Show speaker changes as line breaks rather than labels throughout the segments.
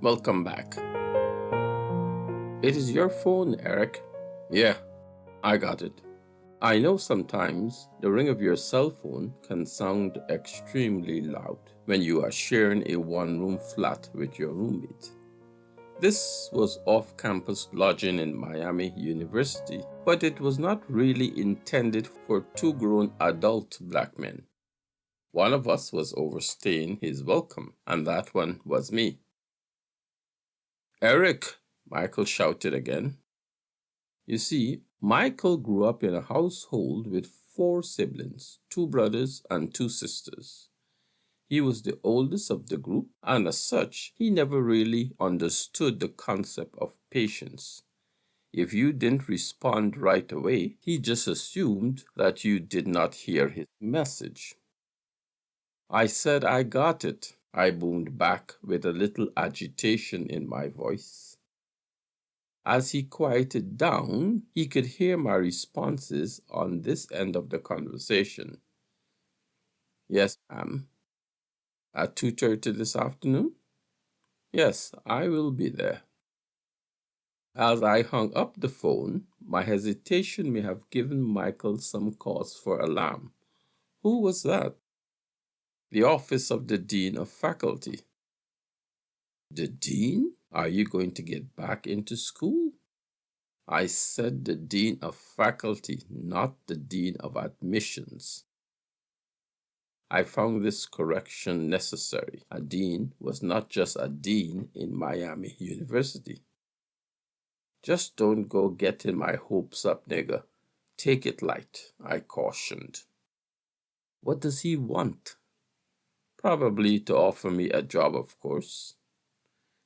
Welcome back. It is your phone, Eric. Yeah, I got it. I know sometimes the ring of your cell phone can sound extremely loud when you are sharing a one-room flat with your roommate. This was off-campus lodging in Miami University, but it was not really intended for two grown adult black men. One of us was overstaying his welcome, and that one was me. Eric, Michael shouted again. You see, Michael grew up in a household with four siblings, two brothers and two sisters. He was the oldest of the group, and as such, he never really understood the concept of patience. If you didn't respond right away, he just assumed that you did not hear his message. I said I got it, I boomed back with a little agitation in my voice. As he quieted down, he could hear my responses on this end of the conversation. Yes, ma'am. At 2:30 this afternoon? Yes, I will be there. As I hung up the phone, my hesitation may have given Michael some cause for alarm. Who was that? The office of the Dean of Faculty. The Dean? Are you going to get back into school? I said the Dean of Faculty, not the Dean of Admissions. I found this correction necessary. A dean was not just a dean in Miami University. Just don't go getting my hopes up, nigger. Take it light, I cautioned. What does he want? Probably to offer me a job, of course.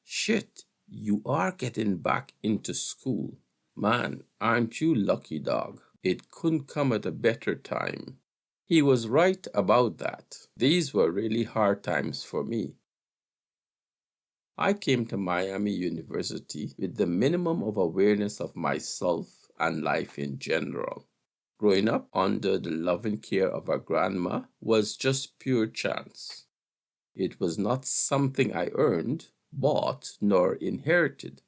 Shit, you are getting back into school. Man, aren't you lucky, dog? It couldn't come at a better time. He was right about that. These were really hard times for me. I came to Miami University with the minimum of awareness of myself and life in general. Growing up under the loving care of a grandma was just pure chance. It was not something I earned, bought, nor inherited.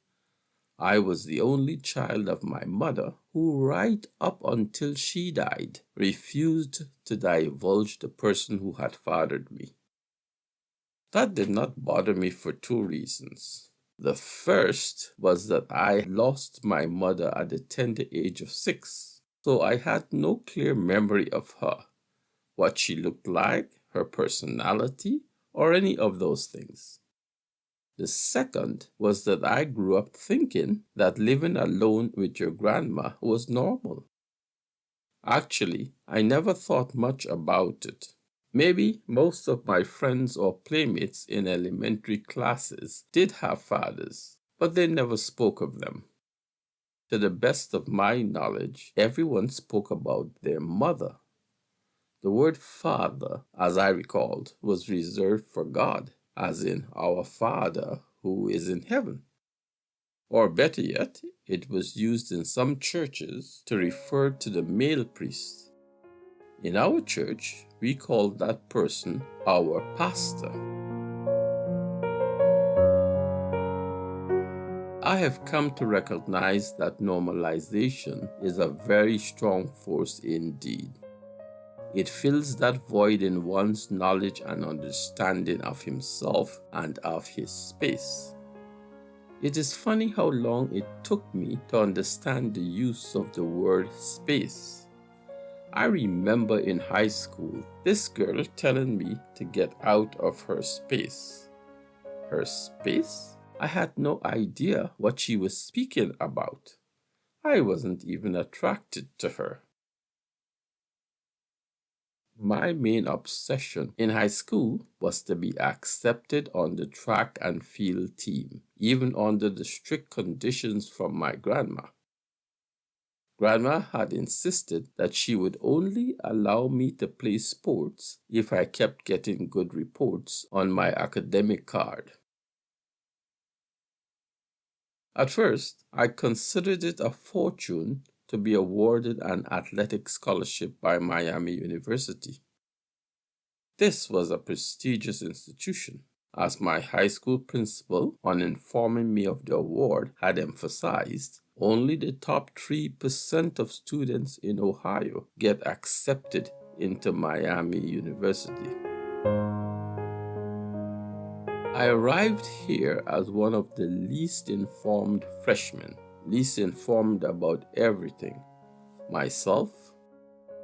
I was the only child of my mother who, right up until she died, refused to divulge the person who had fathered me. That did not bother me for two reasons. The first was that I lost my mother at the tender age of 6, so I had no clear memory of her, what she looked like, her personality, or any of those things. The second was that I grew up thinking that living alone with your grandma was normal. Actually, I never thought much about it. Maybe most of my friends or playmates in elementary classes did have fathers, but they never spoke of them. To the best of my knowledge, everyone spoke about their mother. The word father, as I recalled, was reserved for God, as in our Father who is in heaven. Or better yet, it was used in some churches to refer to the male priest. In our church, we called that person our pastor. I have come to recognize that normalization is a very strong force indeed. It fills that void in one's knowledge and understanding of himself and of his space. It is funny how long it took me to understand the use of the word space. I remember in high school this girl telling me to get out of her space. Her space? I had no idea what she was speaking about. I wasn't even attracted to her. My main obsession in high school was to be accepted on the track and field team, even under the strict conditions from my grandma. Grandma had insisted that she would only allow me to play sports if I kept getting good reports on my academic card. At first, I considered it a fortune to be awarded an athletic scholarship by Miami University. This was a prestigious institution. As my high school principal, on informing me of the award, had emphasized, only the top 3% of students in Ohio get accepted into Miami University. I arrived here as one of the least informed freshmen, least informed about everything: myself,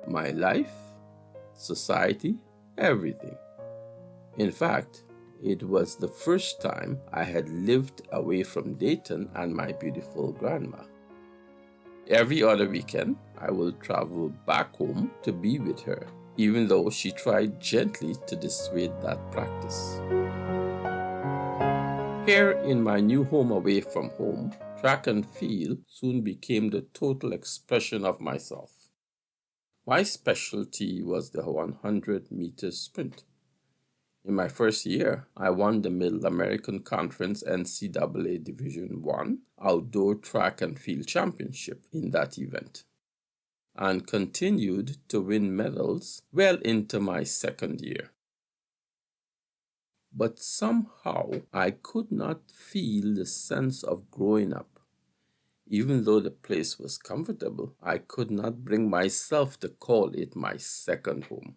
my life, society, everything. In fact, it was the first time I had lived away from Dayton and my beautiful grandma. Every other weekend, I will travel back home to be with her, even though she tried gently to dissuade that practice. Here in my new home away from home, track and field soon became the total expression of myself. My specialty was the 100-meter sprint. In my first year, I won the Middle American Conference NCAA Division I Outdoor Track and Field Championship in that event, and continued to win medals well into my second year. But somehow I could not feel the sense of growing up. Even though the place was comfortable, I could not bring myself to call it my second home.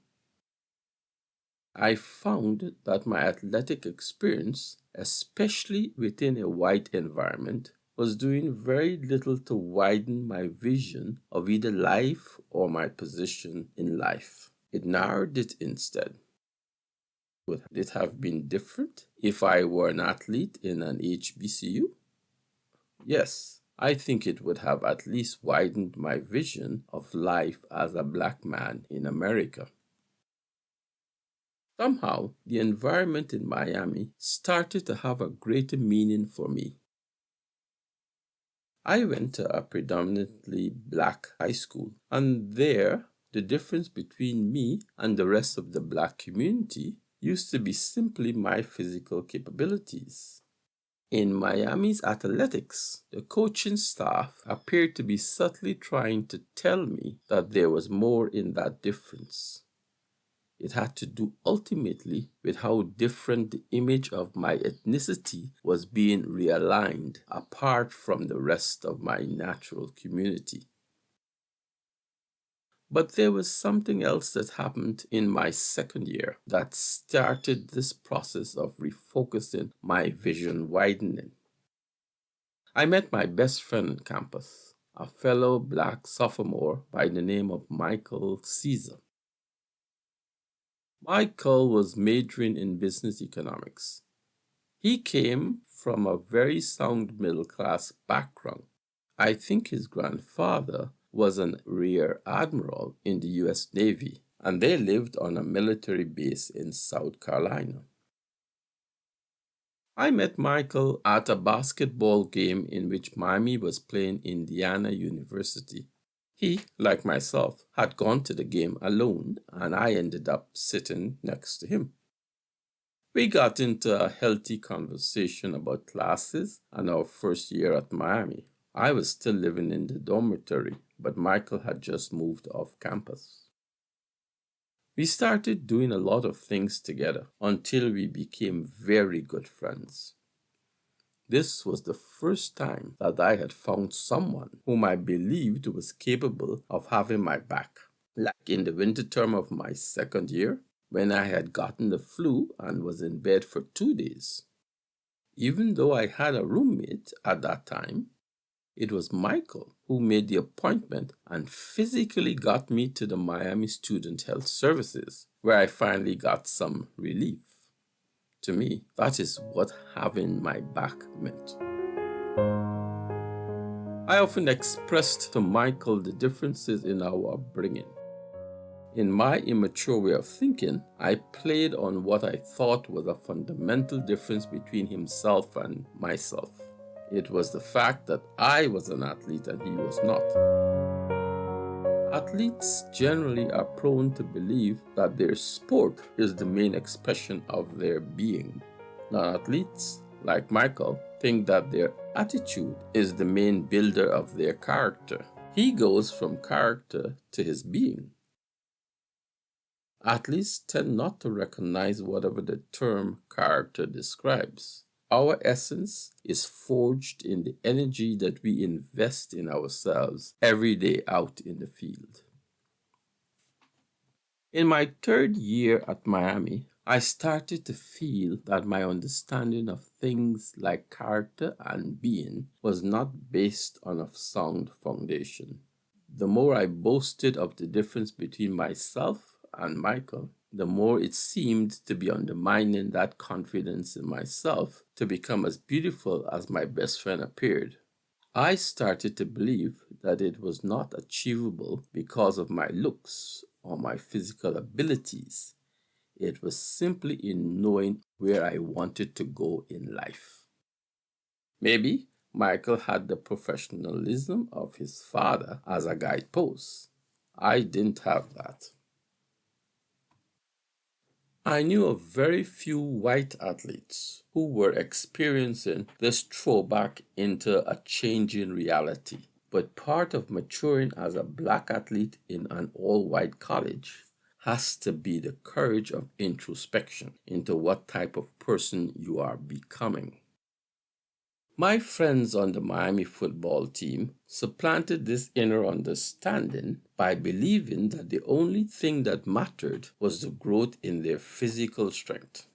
I found that my athletic experience, especially within a white environment, was doing very little to widen my vision of either life or my position in life. It narrowed it instead. Would it have been different if I were an athlete in an HBCU? Yes, I think it would have at least widened my vision of life as a black man in America. Somehow, the environment in Miami started to have a greater meaning for me. I went to a predominantly black high school, and there, the difference between me and the rest of the black community used to be simply my physical capabilities. In Miami's athletics, the coaching staff appeared to be subtly trying to tell me that there was more in that difference. It had to do ultimately with how different the image of my ethnicity was being realigned apart from the rest of my natural community. But there was something else that happened in my second year that started this process of refocusing my vision widening. I met my best friend on campus, a fellow black sophomore by the name of Michael Caesar. Michael was majoring in business economics. He came from a very sound middle class background. I think his grandfather was an rear admiral in the US Navy, and they lived on a military base in South Carolina. I met Michael at a basketball game in which Miami was playing Indiana University. He, like myself, had gone to the game alone, and I ended up sitting next to him. We got into a healthy conversation about classes and our first year at Miami. I was still living in the dormitory, but Michael had just moved off campus. We started doing a lot of things together until we became very good friends. This was the first time that I had found someone whom I believed was capable of having my back. Like in the winter term of my second year, when I had gotten the flu and was in bed for 2 days. Even though I had a roommate at that time, it was Michael who made the appointment and physically got me to the Miami Student Health Services, where I finally got some relief. To me, that is what having my back meant. I often expressed to Michael the differences in our upbringing. In my immature way of thinking, I played on what I thought was a fundamental difference between himself and myself. It was the fact that I was an athlete and he was not. Athletes generally are prone to believe that their sport is the main expression of their being. Non-athletes, like Michael, think that their attitude is the main builder of their character. He goes from character to his being. Athletes tend not to recognize whatever the term character describes. Our essence is forged in the energy that we invest in ourselves every day out in the field. In my third year at Miami, I started to feel that my understanding of things like character and being was not based on a sound foundation. The more I boasted of the difference between myself and Michael, the more it seemed to be undermining that confidence in myself to become as beautiful as my best friend appeared. I started to believe that it was not achievable because of my looks or my physical abilities. It was simply in knowing where I wanted to go in life. Maybe Michael had the professionalism of his father as a guidepost. I didn't have that. I knew of very few white athletes who were experiencing this throwback into a changing reality. But part of maturing as a black athlete in an all white college has to be the courage of introspection into what type of person you are becoming. My friends on the Miami football team supplanted this inner understanding by believing that the only thing that mattered was the growth in their physical strength.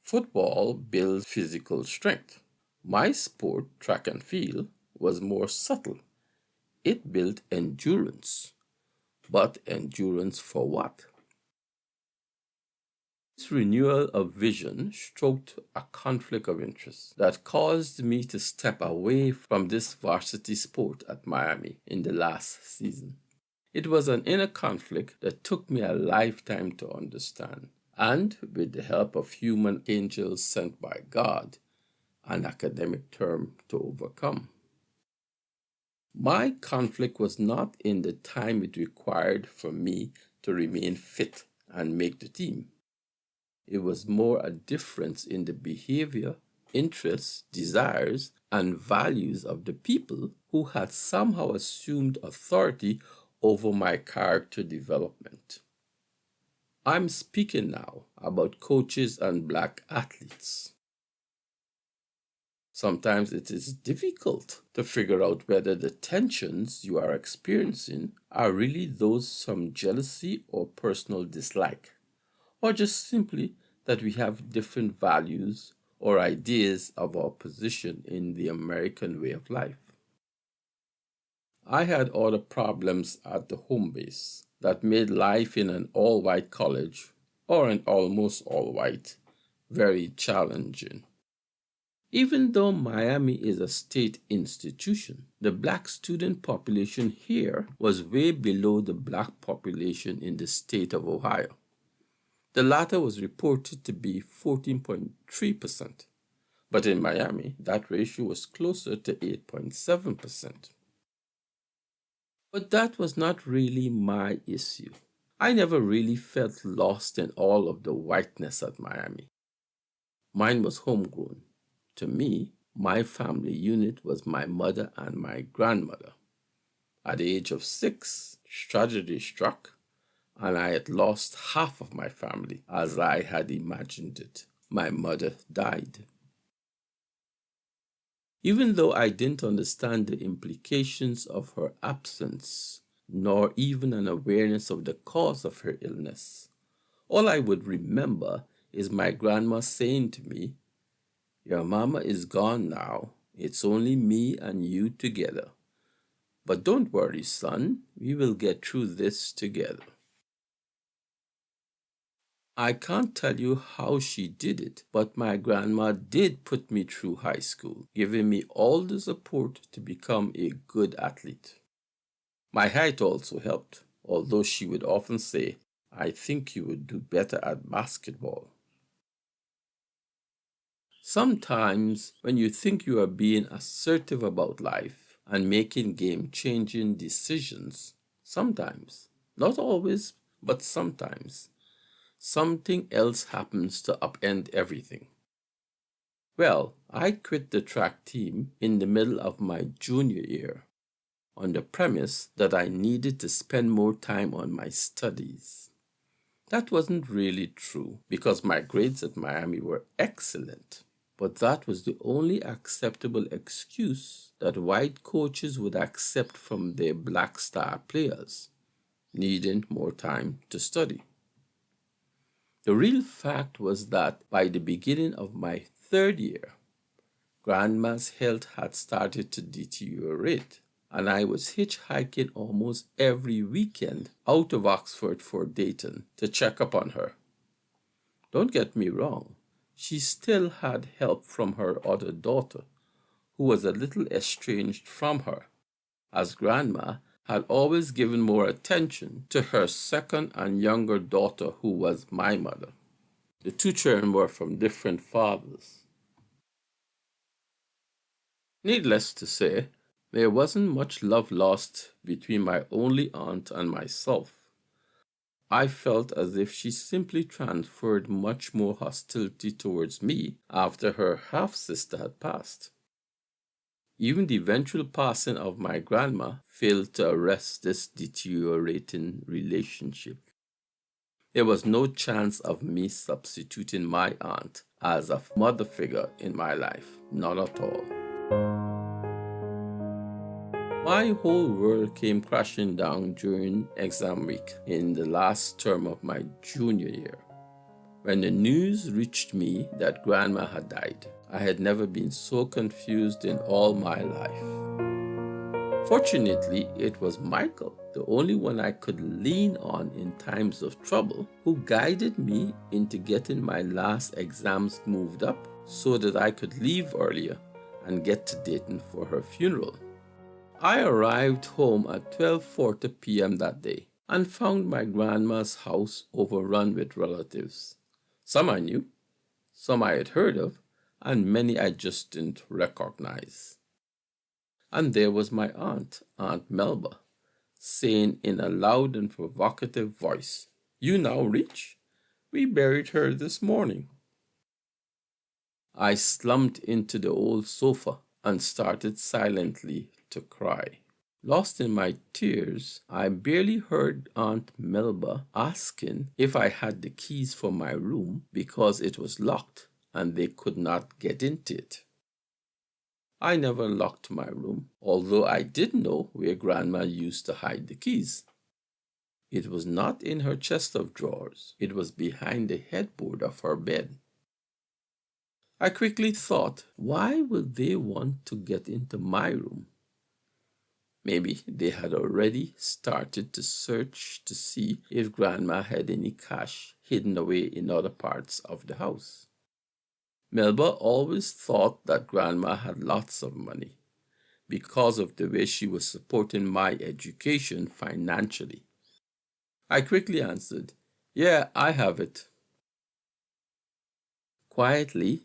Football builds physical strength. My sport, track and field, was more subtle. It built endurance. But endurance for what? This renewal of vision stroked a conflict of interest that caused me to step away from this varsity sport at Miami in the last season. It was an inner conflict that took me a lifetime to understand, and with the help of human angels sent by God, an academic term to overcome. My conflict was not in the time it required for me to remain fit and make the team. It was more a difference in the behavior, interests, desires, and values of the people who had somehow assumed authority over my character development. I'm speaking now about coaches and black athletes. Sometimes it is difficult to figure out whether the tensions you are experiencing are really those from jealousy or personal dislike, or just simply that we have different values or ideas of our position in the American way of life. I had other problems at the home base that made life in an all white college, or an almost all white, very challenging. Even though Miami is a state institution, the black student population here was way below the black population in the state of Ohio. The latter was reported to be 14.3%, but in Miami, that ratio was closer to 8.7%. But that was not really my issue. I never really felt lost in all of the whiteness at Miami. Mine was homegrown. To me, my family unit was my mother and my grandmother. At the age of 6, tragedy struck, and I had lost half of my family as I had imagined it. My mother died. Even though I didn't understand the implications of her absence, nor even an awareness of the cause of her illness, all I would remember is my grandma saying to me, "Your mama is gone now. It's only me and you together. But don't worry, son, we will get through this together." I can't tell you how she did it, but my grandma did put me through high school, giving me all the support to become a good athlete. My height also helped, although she would often say, "I think you would do better at basketball." Sometimes, when you think you are being assertive about life and making game changing decisions, sometimes, not always, but sometimes, something else happens to upend everything. Well, I quit the track team in the middle of my junior year on the premise that I needed to spend more time on my studies. That wasn't really true because my grades at Miami were excellent. But that was the only acceptable excuse that white coaches would accept from their black star players, needing more time to study. The real fact was that by the beginning of my third year, Grandma's health had started to deteriorate, and I was hitchhiking almost every weekend out of Oxford for Dayton to check up on her. Don't get me wrong, she still had help from her other daughter, who was a little estranged from her, as Grandma had always given more attention to her second and younger daughter, who was my mother. The two children were from different fathers. Needless to say, there wasn't much love lost between my only aunt and myself. I felt as if she simply transferred much more hostility towards me after her half sister had passed. Even the eventual passing of my grandma failed to arrest this deteriorating relationship. There was no chance of me substituting my aunt as a mother figure in my life, none at all. My whole world came crashing down during exam week in the last term of my junior year. When the news reached me that Grandma had died, I had never been so confused in all my life. Fortunately, it was Michael, the only one I could lean on in times of trouble, who guided me into getting my last exams moved up so that I could leave earlier and get to Dayton for her funeral. I arrived home at 12:40 p.m. that day and found my grandma's house overrun with relatives. Some I knew, some I had heard of, and many I just didn't recognize. And there was my aunt, Aunt Melba, saying in a loud and provocative voice, "You now rich? We buried her this morning." I slumped into the old sofa and started silently to cry. Lost in my tears, I barely heard Aunt Melba asking if I had the keys for my room because it was locked and they could not get into it. I never locked my room, although I did know where Grandma used to hide the keys. It was not in her chest of drawers. It was behind the headboard of her bed. I quickly thought, why would they want to get into my room? Maybe they had already started to search to see if Grandma had any cash hidden away in other parts of the house. Melba always thought that Grandma had lots of money because of the way she was supporting my education financially. I quickly answered, "Yeah, I have it." Quietly,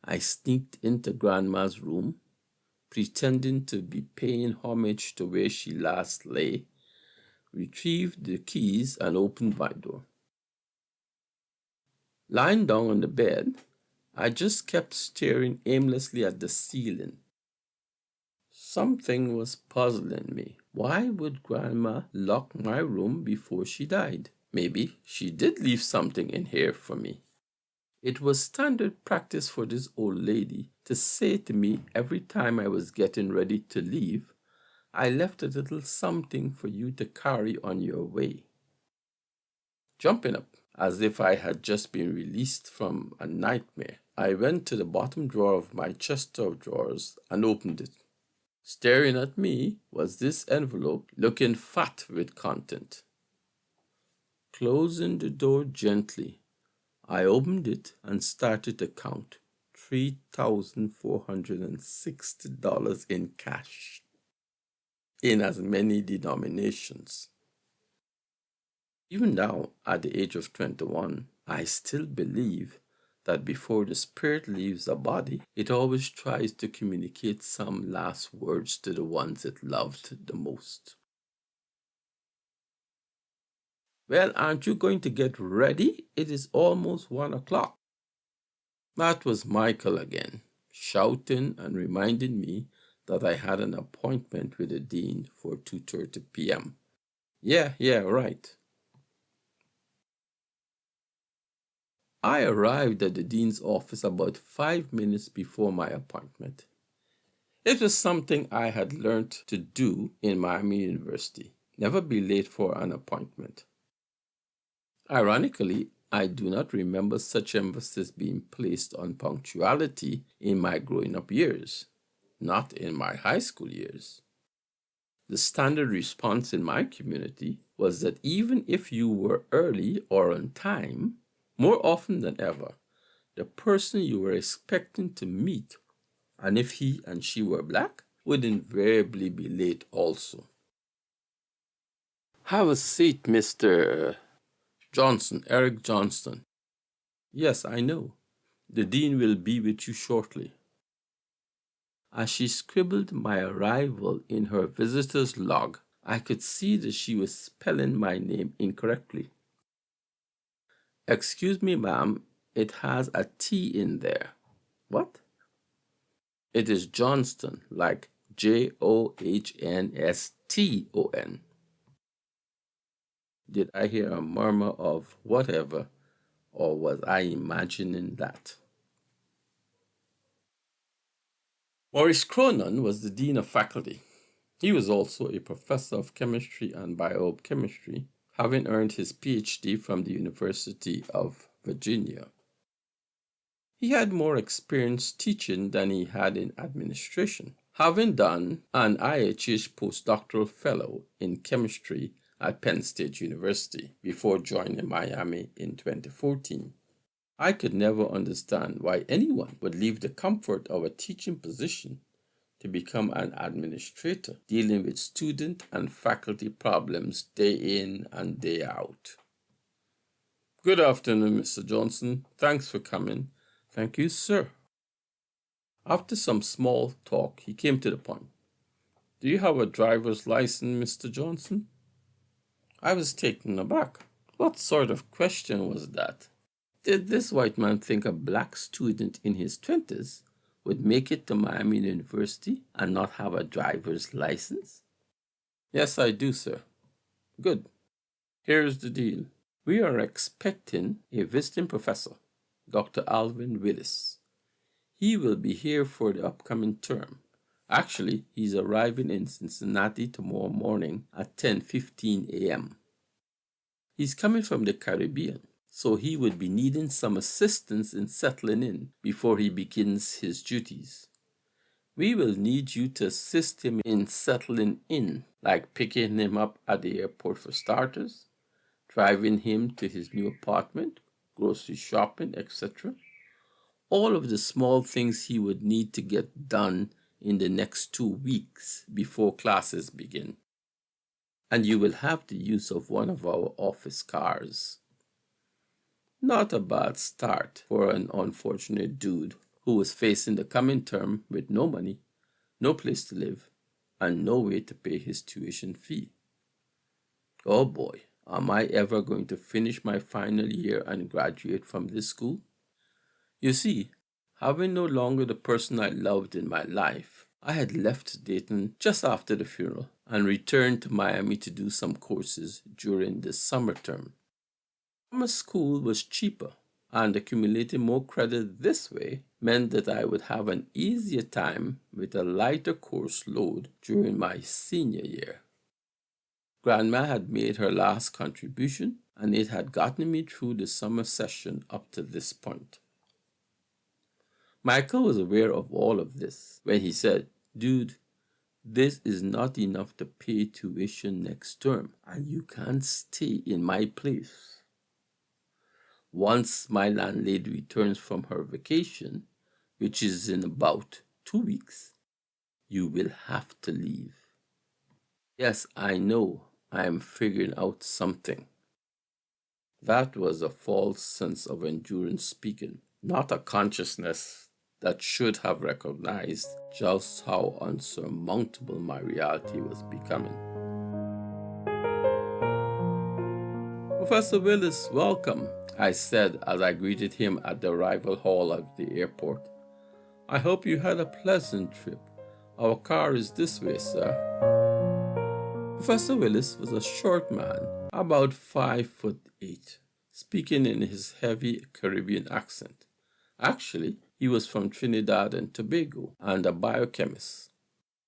I sneaked into Grandma's room, pretending to be paying homage to where she last lay, retrieved the keys, and opened my door. Lying down on the bed, I just kept staring aimlessly at the ceiling. Something was puzzling me. Why would Grandma lock my room before she died? Maybe she did leave something in here for me. It was standard practice for this old lady to say to me every time I was getting ready to leave, "I left a little something for you to carry on your way." Jumping up, as if I had just been released from a nightmare, I went to the bottom drawer of my chest of drawers and opened it. Staring at me was this envelope looking fat with content. Closing the door gently, I opened it and started to count $3,460 in cash, in as many denominations. Even now, at the age of 21, I still believe that before the spirit leaves a body, it always tries to communicate some last words to the ones it loved the most. "Well, aren't you going to get ready? It is almost 1 o'clock." That was Michael again, shouting and reminding me that I had an appointment with the dean for 2:30 p.m. Yeah, right. I arrived at the dean's office about 5 minutes before my appointment. It was something I had learned to do in Miami University. Never be late for an appointment. Ironically, I do not remember such emphasis being placed on punctuality in my growing up years, not in my high school years. The standard response in my community was that even if you were early or on time, more often than ever, the person you were expecting to meet, and if he and she were black, would invariably be late also. Have a seat, Mr. Johnson, Eric Johnston. Yes, I know. The dean will be with you shortly. As she scribbled my arrival in her visitor's log, I could see that she was spelling my name incorrectly. Excuse me, ma'am, it has a T in there. What? It is Johnston, like Johnston. Did I hear a murmur of whatever, or was I imagining that? Maurice Cronin was the dean of faculty. He was also a professor of chemistry and biochemistry, having earned his PhD from the University of Virginia. He had more experience teaching than he had in administration, having done an IHH postdoctoral fellow in chemistry at Penn State University before joining Miami in 2014. I could never understand why anyone would leave the comfort of a teaching position to become an administrator dealing with student and faculty problems day in and day out. Good afternoon, Mr. Johnson. Thanks for coming. Thank you, sir. After some small talk, he came to the point. Do you have a driver's license, Mr. Johnson? I was taken aback. What sort of question was that? Did this white man think a black student in his 20s would make it to Miami University and not have a driver's license? Yes, I do, sir. Good. Here's the deal. We are expecting a visiting professor, Dr. Alvin Willis. He will be here for the upcoming term. Actually, he's arriving in Cincinnati tomorrow morning at 10:15 a.m. He's coming from the Caribbean, so he would be needing some assistance in settling in before he begins his duties. We will need you to assist him in settling in, like picking him up at the airport for starters, driving him to his new apartment, grocery shopping, etc. All of the small things he would need to get done in the next 2 weeks before classes begin. And you will have the use of one of our office cars. Not a bad start for an unfortunate dude who was facing the coming term with no money, no place to live, and no way to pay his tuition fee. Oh boy, am I ever going to finish my final year and graduate from this school? You see, having no longer the person I loved in my life, I had left Dayton just after the funeral and returned to Miami to do some courses during the summer term. Summer school was cheaper, and accumulating more credit this way meant that I would have an easier time with a lighter course load during my senior year. Grandma had made her last contribution, and it had gotten me through the summer session up to this point. Michael was aware of all of this when he said, "Dude, this is not enough to pay tuition next term, and you can't stay in my place. Once my landlady returns from her vacation, which is in about 2 weeks, you will have to leave." Yes, I know I am figuring out something. That was a false sense of endurance speaking, not a consciousness that should have recognized just how unsurmountable my reality was becoming. "Professor Willis, welcome," I said as I greeted him at the arrival hall of the airport. "I hope you had a pleasant trip. Our car is this way, sir." Professor Willis was a short man, about 5'8", speaking in his heavy Caribbean accent. Actually, he was from Trinidad and Tobago and a biochemist.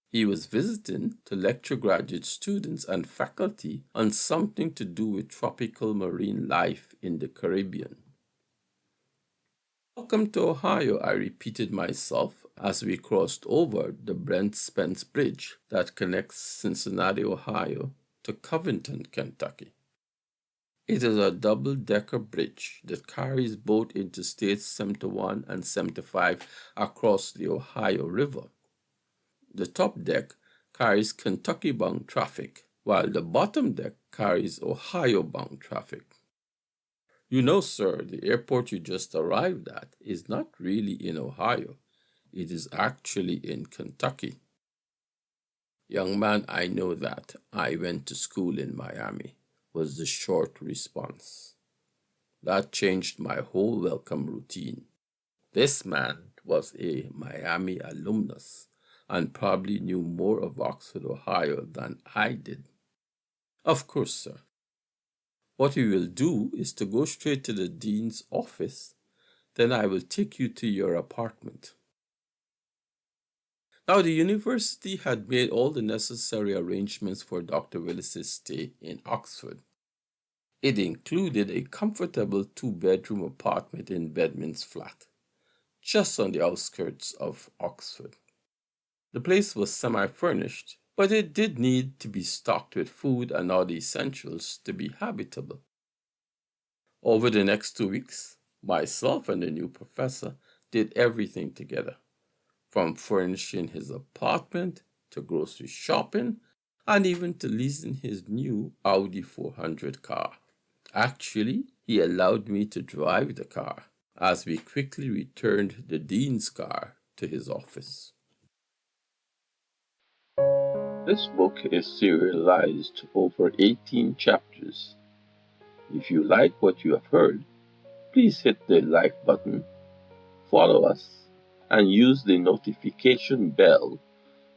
He was visiting to lecture graduate students and faculty on something to do with tropical marine life in the Caribbean. Welcome to Ohio, I repeated myself as we crossed over the Brent Spence Bridge that connects Cincinnati, Ohio to Covington, Kentucky. It is a double-decker bridge that carries both Interstates 71 and 75 across the Ohio River. The top deck carries Kentucky-bound traffic, while the bottom deck carries Ohio-bound traffic. You know, sir, the airport you just arrived at is not really in Ohio. It is actually in Kentucky. Young man, I know that. I went to school in Miami, was the short response. That changed my whole welcome routine. This man was a Miami alumnus and probably knew more of Oxford, Ohio than I did. Of course, sir. What we will do is to go straight to the dean's office. Then I will take you to your apartment. Now, the university had made all the necessary arrangements for Dr. Willis's stay in Oxford. It included a comfortable two-bedroom apartment in Bedmin's Flat, just on the outskirts of Oxford. The place was semi-furnished, but it did need to be stocked with food and other essentials to be habitable. Over the next 2 weeks, myself and the new professor did everything together, from furnishing his apartment to grocery shopping and even to leasing his new Audi 400 car. Actually, he allowed me to drive the car as we quickly returned the dean's car to his office. This book is serialized over 18 chapters. If you like what you have heard, please hit the like button, follow us, and use the notification bell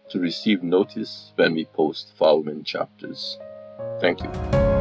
to receive notice when we post following chapters. Thank you.